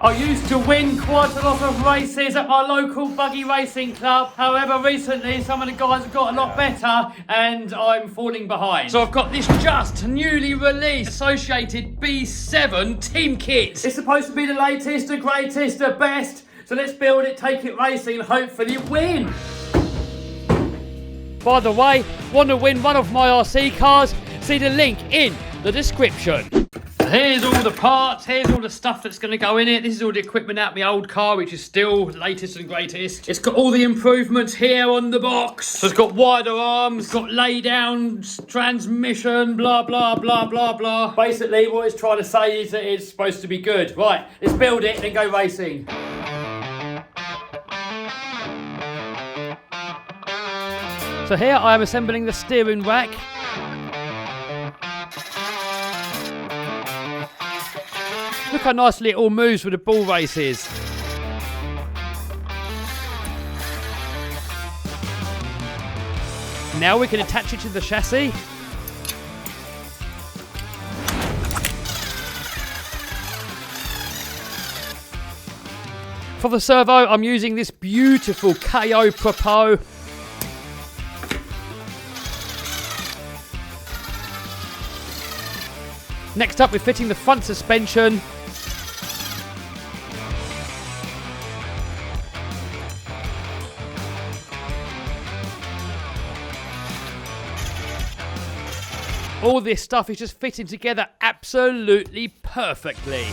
I used to win quite a lot of races at my local buggy racing club. However, recently some of the guys have got a lot better and I'm falling behind. So I've got this just newly released associated B7 team kit. It's supposed to be the latest, the greatest, the best. So let's build it, take it racing and hopefully win. By the way, want to win one of my RC cars? See the link in the description. Here's all the parts, here's all the stuff that's going to go in it. This is all the equipment out of my old car, which is still latest and greatest. It's got all the improvements here on the box. So it's got wider arms, it's got lay down transmission, blah, blah, blah, blah, blah. Basically, what it's trying to say is that it's supposed to be good. Right, let's build it and then go racing. So here I am assembling the steering rack. Look how nicely it all moves with the ball races. Now we can attach it to the chassis. For the servo, I'm using this beautiful KO Propos. Next up, we're fitting the front suspension. All this stuff is just fitting together absolutely perfectly.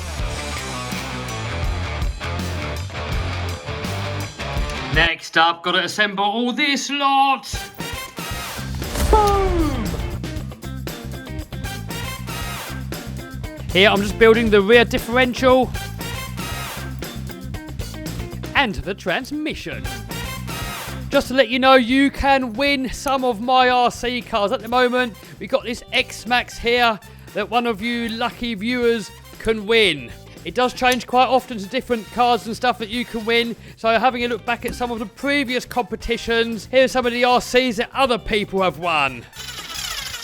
Next up, got to assemble all this lot. Boom! Here I'm just building the rear differential and the transmission. Just to let you know, you can win some of my RC cars. At the moment, we've got this X-Max here that one of you lucky viewers can win. It does change quite often to different cars and stuff that you can win. So having a look back at some of the previous competitions, here are some of the RCs that other people have won.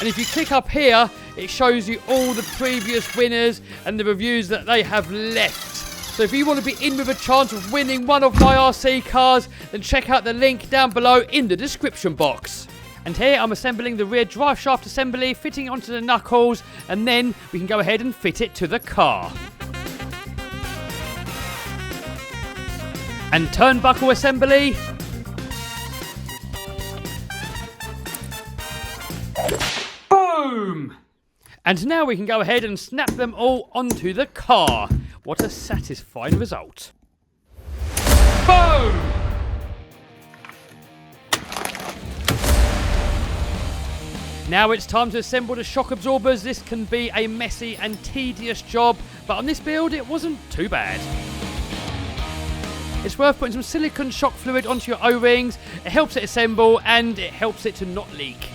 And if you click up here, it shows you all the previous winners and the reviews that they have left. So if you want to be in with a chance of winning one of my RC cars, then check out the link down below in the description box. And here I'm assembling the rear drive shaft assembly, fitting it onto the knuckles, and then we can go ahead and fit it to the car. And turnbuckle assembly. Boom! And now we can go ahead and snap them all onto the car. What a satisfying result. Boom! Now it's time to assemble the shock absorbers. This can be a messy and tedious job, but on this build it wasn't too bad. It's worth putting some silicone shock fluid onto your O-rings. It helps it assemble and it helps it to not leak.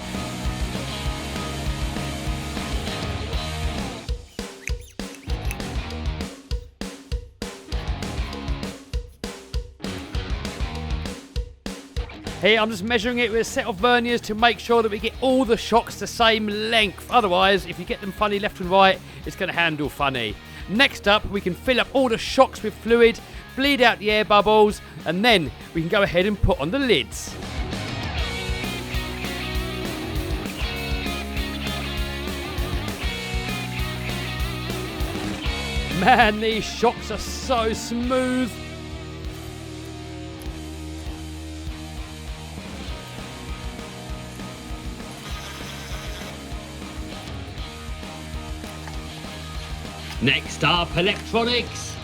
Here I'm just measuring it with a set of verniers to make sure that we get all the shocks the same length. Otherwise, if you get them funny left and right, it's going to handle funny. Next up, we can fill up all the shocks with fluid, bleed out the air bubbles, and then we can go ahead and put on the lids. Man, these shocks are so smooth. Next up, electronics.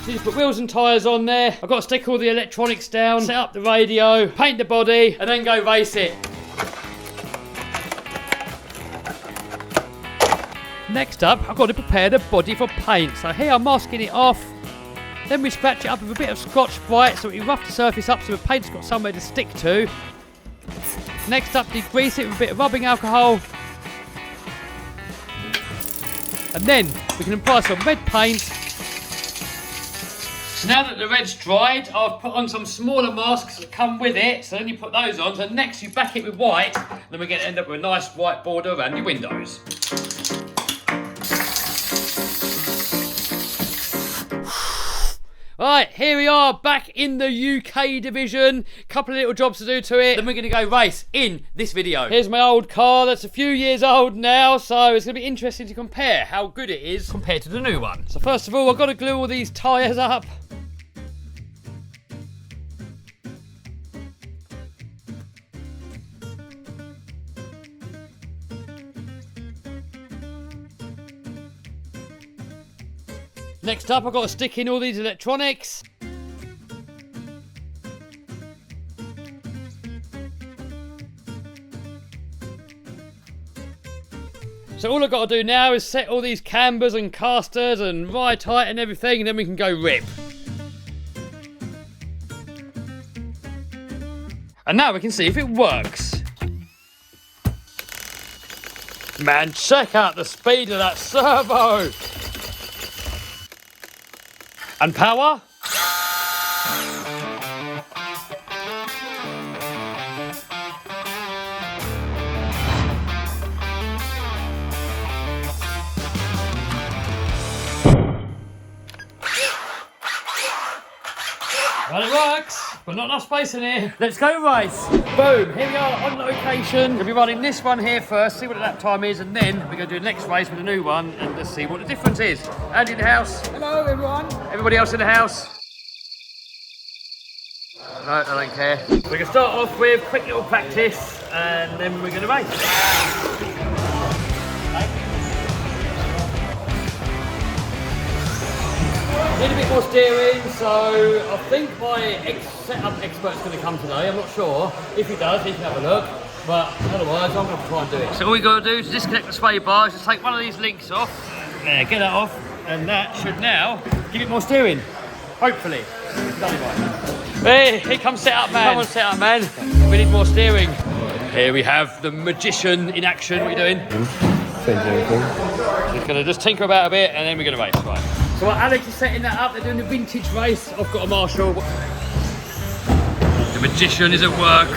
Just put wheels and tyres on there. I've got to stick all the electronics down, set up the radio, paint the body, and then go race it. Next up, I've got to prepare the body for paint. So here I'm masking it off. Then we scratch it up with a bit of Scotch-Brite so we rough the surface up so the paint's got somewhere to stick to. Next up, degrease it with a bit of rubbing alcohol. And then we can apply some red paint, So now that the red's dried, I've put on some smaller masks that come with it. So then you put those on. So next you back it with white. Then we're going to end up with a nice white border around your windows. Right, here we are back in the UK division. Couple of little jobs to do to it. Then we're going to go race in this video. Here's my old car that's a few years old now, so it's going to be interesting to compare how good it is compared to the new one. So first of all, I've got to glue all these tyres up. Next up, I've got to stick in all these electronics. So all I've got to do now is set all these cambers and casters and ride height and everything, and then we can go rip. And now we can see if it works. Man, check out the speed of that servo! And power. Well, it works, but not enough space in here. Let's go race. Boom, here we are on location. We'll be running this one here first, see what the lap time is, and then we're going to do the next race with the new one, and let's see what the difference is. Andy in the house. Hello everyone. Everybody else in the house? No, I don't care. We're going to start off with quick little practice, and then we're going to race. Need a bit more steering, so I think my setup expert's going to come today. I'm not sure. If he does, he can have a look. But otherwise, I'm going to try and do it. So all we got to do is disconnect the sway bars, just take one of these links off. There, get that off, and that should now give it more steering. Hopefully. Hey, here comes setup man. Come on, setup man. We need more steering. Here we have the magician in action. What are you doing? Changing everything. He's going to just tinker about a bit, and then we're going to race. Right. So while Alex is setting that up, they're doing the vintage race. I've got a Marshall. The magician is at work.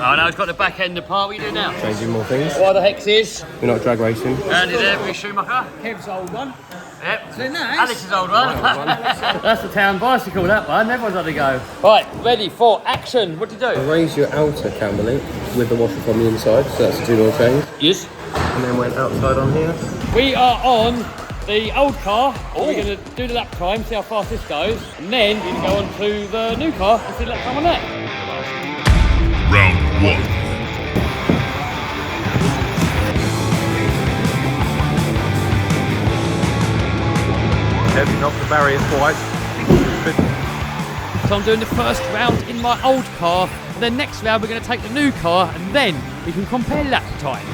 Oh no, he's got the back end apart. What are you doing now? Changing more things. What the hex is? We're not drag racing. Andy there, with Schumacher. Kev's old one. Yep. So nice. Alex's old one. That's the town bicycle, that one. Everyone's had to go. Right, ready for action. What do you do? Raise your outer camber link with the washer from the inside, so that's a 2-wheel change. Yes. And then went outside on here. We are on the old car. We're going to do the lap time, see how fast this goes, and then we're going to go on to the new car and see the lap time on that. Round 1. Heavy off the barrier twice. So I'm doing the first round in my old car, and then next round we're going to take the new car, and then we can compare lap times.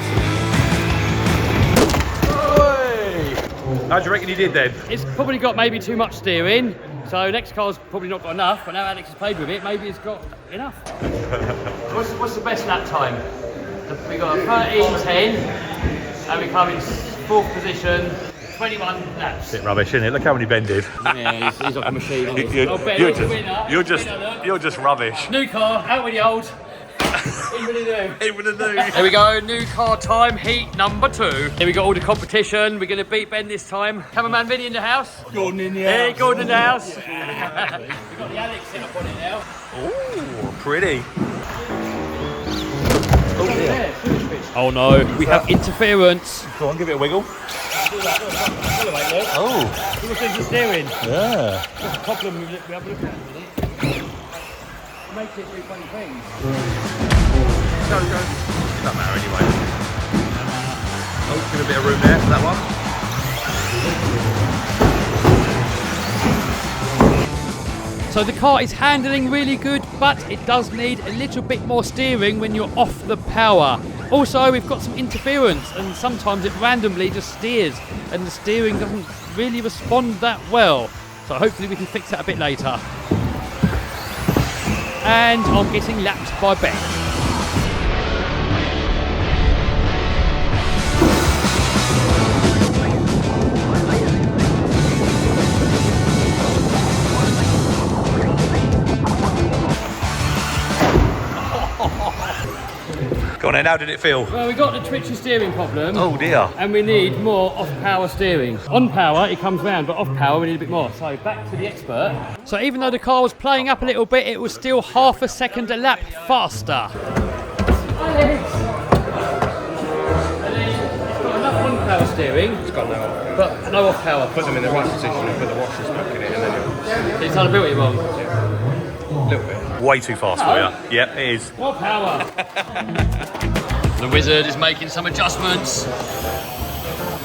How do you reckon you did then? It's probably got maybe too much steering, so next car's probably not got enough, but now Alex has played with it, maybe it's got enough. What's the best lap time? We got a 13.10, and we come in 4th position, 21 laps. Bit rubbish, isn't it? Look how many Ben did. Yeah, he's like a machine. You're just rubbish. New car, out with the old. In with the new. Here we go, new car time, heat number 2. Here we got all the competition. We're going to beat Ben this time. Cameraman Vinny in the house. Gordon in the Hey, house. Gordon in the house. We've got the Alex set up on it now. Ooh, pretty. Oh no, we have interference. Go on, give it a wiggle. Oh, Who was the steering? yeah. That's a problem we have a look at in a minute. Make it do funny things. Go. Doesn't matter anyway. Oh, give a bit of room there for that one. So the car is handling really good, but it does need a little bit more steering when you're off the power. Also, we've got some interference, and sometimes it randomly just steers, and the steering doesn't really respond that well. So hopefully we can fix that a bit later. And I'm getting lapped by Ben. Go on then, how did it feel? Well, we got the twitchy steering problem. Oh dear. And we need more off-power steering. On power, it comes round, but off power, we need a bit more. So back to the expert. So even though the car was playing up a little bit, it was still half a second a lap faster. Power steering. It's got no off. But no off power. Put them in the right position and put the washers back in it, and then It's trying to build it wrong. a little bit. Way too fast for you. Yep, it is. More power. The wizard is making some adjustments.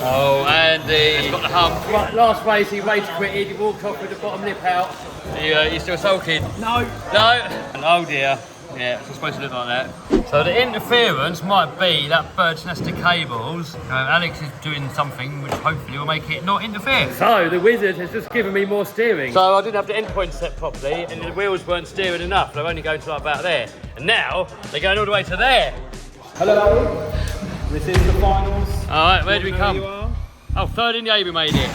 Oh, Andy. He's got the hump. Right, last race, he rage quitted. He walked off with the bottom lip out. You're still sulking? No. No? Oh dear. Yeah, it's supposed to look like that. So the interference might be that bird's nest of cables. Alex is doing something which hopefully will make it not interfere. So the wizard has just given me more steering. So I didn't have the endpoint set properly and the wheels weren't steering enough. They're only going to like about there. And now they're going all the way to there. Hello, this is the finals. All right, where do we come? You are. Oh, third in the A we made it.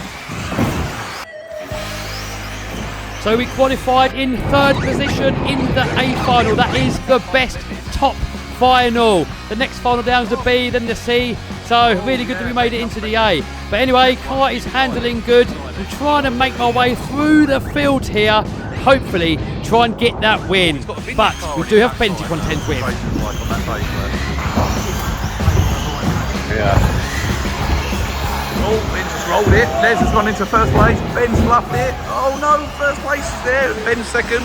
So we qualified in third position in the A final. That is the best top final. The next final down is the B, then the C. So really good that we made it into the A. But anyway, car is handling good. I'm trying to make my way through the field here. Hopefully try and get that win. But we do have plenty to contend with. Yeah. Oh, Ben just rolled it. Les has gone into first place. Ben's fluffed it. Oh no, first place is there. Ben's second.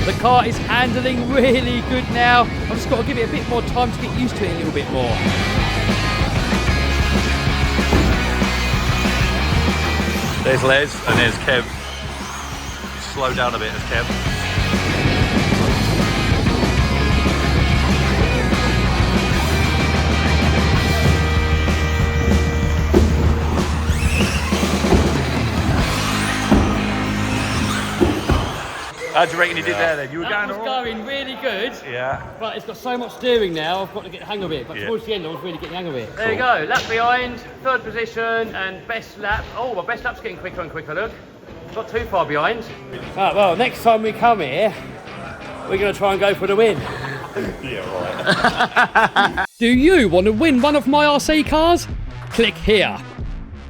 The car is handling really good now. I've just got to give it a bit more time to get used to it a little bit more. There's Les and there's Kev. Slow down a bit as Kev. How do you reckon you did there then? You were That going was all right? going really good. Yeah. But it's got so much steering now, I've got to get the hang of it. But Yeah. towards the end, I was really getting the hang of it. There you go, lap behind, third position, and best lap. Oh, my best lap's getting quicker and quicker, look. Not too far behind. Right, well, next time we come here, we're going to try and go for the win. Yeah, right. Do you want to win one of my RC cars? Click here.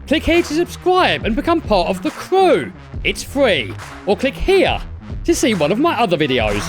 Click here to subscribe and become part of the crew. It's free. Or click here to see one of my other videos.